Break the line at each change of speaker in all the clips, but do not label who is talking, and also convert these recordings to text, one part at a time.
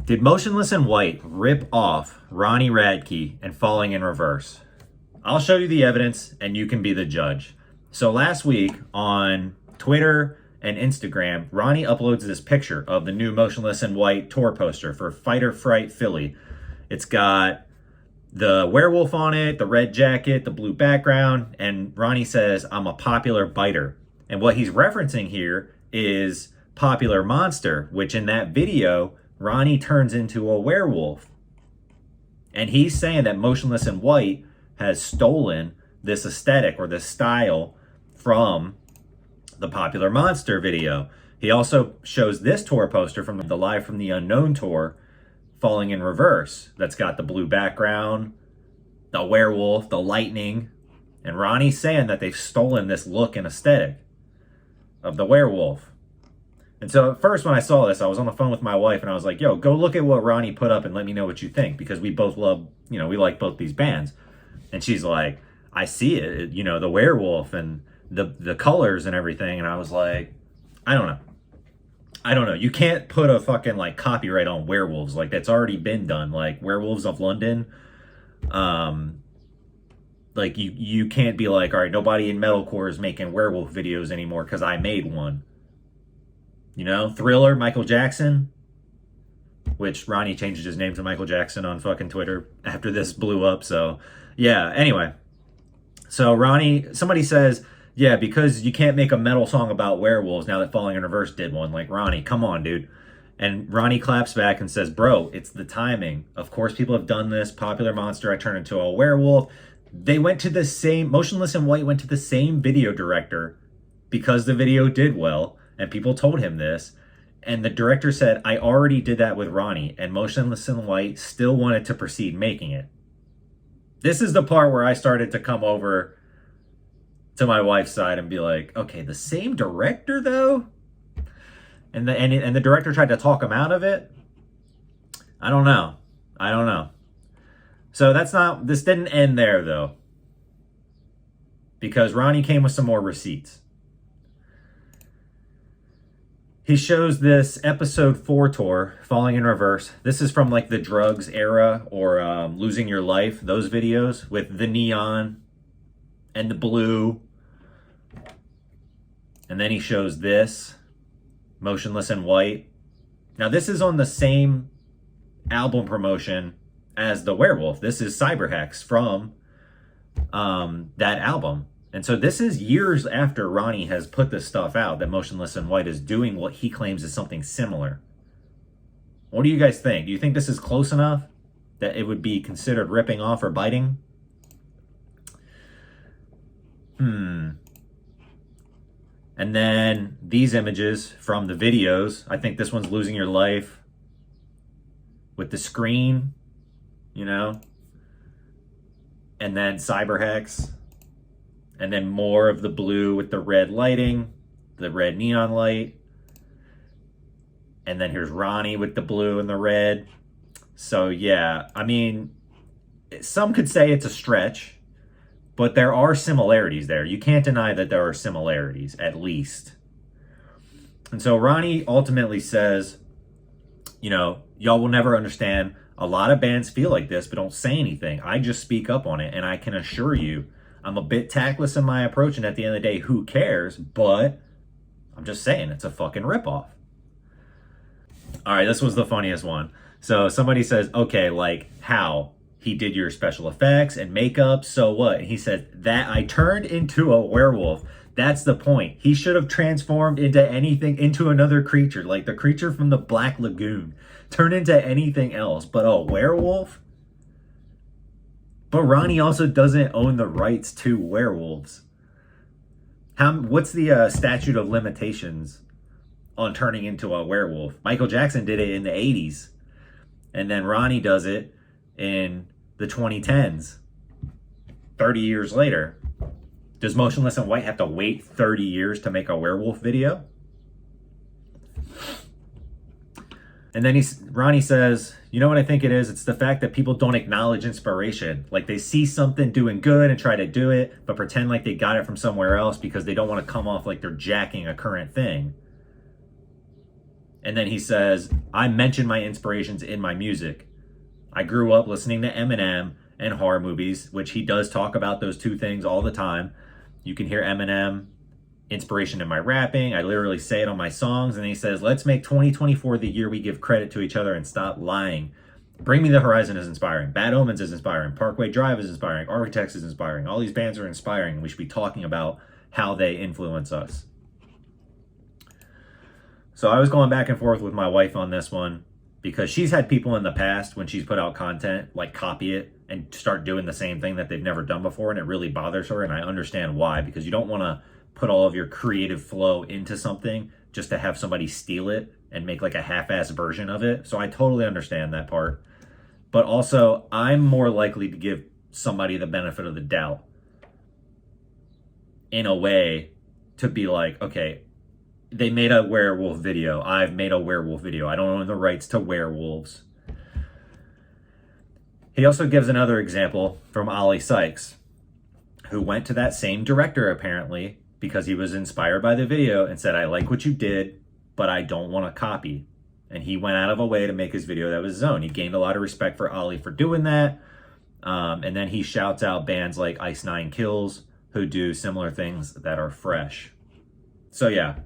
Did Motionless in White rip off Ronnie Radke and Falling in Reverse? I'll show you the evidence and you can be the judge. So last week on Twitter and Instagram, Ronnie uploads this picture of the new Motionless in White tour poster for Fight or Fright Philly. It's got the werewolf on it, the red jacket, the blue background, and Ronnie says, "I'm a popular biter." And what he's referencing here is Popular Monster, which in that video, Ronnie turns into a werewolf. And he's saying that Motionless in White has stolen this aesthetic or this style from the Popular Monster video. He also shows this tour poster from the Live from the Unknown tour, Falling in Reverse, that's got the blue background, the werewolf, the lightning. And Ronnie's saying that they've stolen this look and aesthetic of the werewolf. And so at first when I saw this, I was on the phone with my wife and I was like, yo, go look at what Ronnie put up and let me know what you think, because we both love, we like both these bands. And she's like, I see it, the werewolf and the colors and everything. And I was like, I don't know. You can't put a fucking like copyright on werewolves. Like that's already been done. Like Werewolves of London. Like you can't be like, all right, nobody in metalcore is making werewolf videos anymore because I made one. Thriller, Michael Jackson, which Ronnie changed his name to Michael Jackson on fucking Twitter after this blew up. So yeah, anyway. So Ronnie, somebody says, yeah, because you can't make a metal song about werewolves now that Falling in Reverse did one. Like, Ronnie, come on, dude. And Ronnie claps back and says, bro, it's the timing. Of course, people have done this. Popular Monster, I turned into a werewolf. They went to the same, Motionless in White went to the same video director because the video did well. And people told him this. And the director said, I already did that with Ronnie. And Motionless in White still wanted to proceed making it. This is the part where I started to come over to my wife's side and be like, okay, the same director though? And the director tried to talk him out of it. I don't know. So this didn't end there though. Because Ronnie came with some more receipts. He shows this episode 4 tour, Falling in Reverse. This is from like the Drugs era or Losing Your Life, those videos with the neon and the blue. And then he shows this, Motionless in White. Now this is on the same album promotion as the Werewolf. This is Cyberhex from that album. And so this is years after Ronnie has put this stuff out that Motionless in White is doing what he claims is something similar. What do you guys think? Do you think this is close enough that it would be considered ripping off or biting? And then these images from the videos. I think this one's Losing Your Life with the screen, And then Cyberhex. And then more of the blue with the red lighting, the red neon light. And then here's Ronnie with the blue and the red. So yeah, I mean, some could say it's a stretch, but there are similarities there. You can't deny that there are similarities, at least. And so Ronnie ultimately says, y'all will never understand. A lot of bands feel like this, but don't say anything. I just speak up on it, and I can assure you, I'm a bit tactless in my approach, and at the end of the day, who cares? But I'm just saying, it's a fucking ripoff. All right, this was the funniest one. So somebody says, okay, like how? He did your special effects and makeup, so what? And he said, that I turned into a werewolf. That's the point. He should have transformed into another creature, like the creature from the Black Lagoon. Turn into anything else, but a werewolf? But Ronnie also doesn't own the rights to werewolves. What's the statute of limitations on turning into a werewolf? Michael Jackson did it in the 80s. And then Ronnie does it in the 2010s. 30 years later. Does Motionless in White have to wait 30 years to make a werewolf video? And then Ronnie says, you know what I think it is? It's the fact that people don't acknowledge inspiration. Like they see something doing good and try to do it, but pretend like they got it from somewhere else because they don't want to come off like they're jacking a current thing. And then he says, I mention my inspirations in my music. I grew up listening to Eminem and horror movies, which he does talk about those two things all the time. You can hear Eminem inspiration in my rapping. I literally say it on my songs. And he says, let's make 2024 the year we give credit to each other and stop lying. Bring Me the Horizon is inspiring. Bad Omens is inspiring. Parkway Drive is inspiring. Architects is inspiring. All these bands are inspiring, and we should be talking about how they influence us. So I was going back and forth with my wife on this one because she's had people in the past when she's put out content like copy it and start doing the same thing that they've never done before, and it really bothers her, and I understand why, because you don't want to put all of your creative flow into something just to have somebody steal it and make like a half-assed version of it. So I totally understand that part. But also, I'm more likely to give somebody the benefit of the doubt in a way to be like, okay, they made a werewolf video. I've made a werewolf video. I don't own the rights to werewolves. He also gives another example from Ollie Sykes, who went to that same director apparently because he was inspired by the video and said, I like what you did, but I don't want to copy. And he went out of a way to make his video that was his own. He gained a lot of respect for Ollie for doing that. And then he shouts out bands like Ice Nine Kills who do similar things that are fresh. So yeah,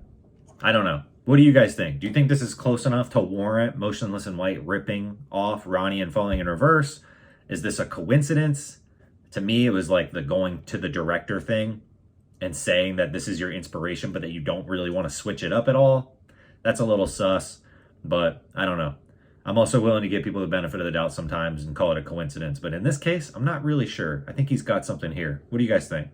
I don't know. What do you guys think? Do you think this is close enough to warrant Motionless in White ripping off Ronnie and Falling in Reverse? Is this a coincidence? To me, it was like the going to the director thing and saying that this is your inspiration, but that you don't really want to switch it up at all. That's a little sus. But I don't know. I'm also willing to give people the benefit of the doubt sometimes and call it a coincidence. But in this case, I'm not really sure. I think he's got something here. What do you guys think?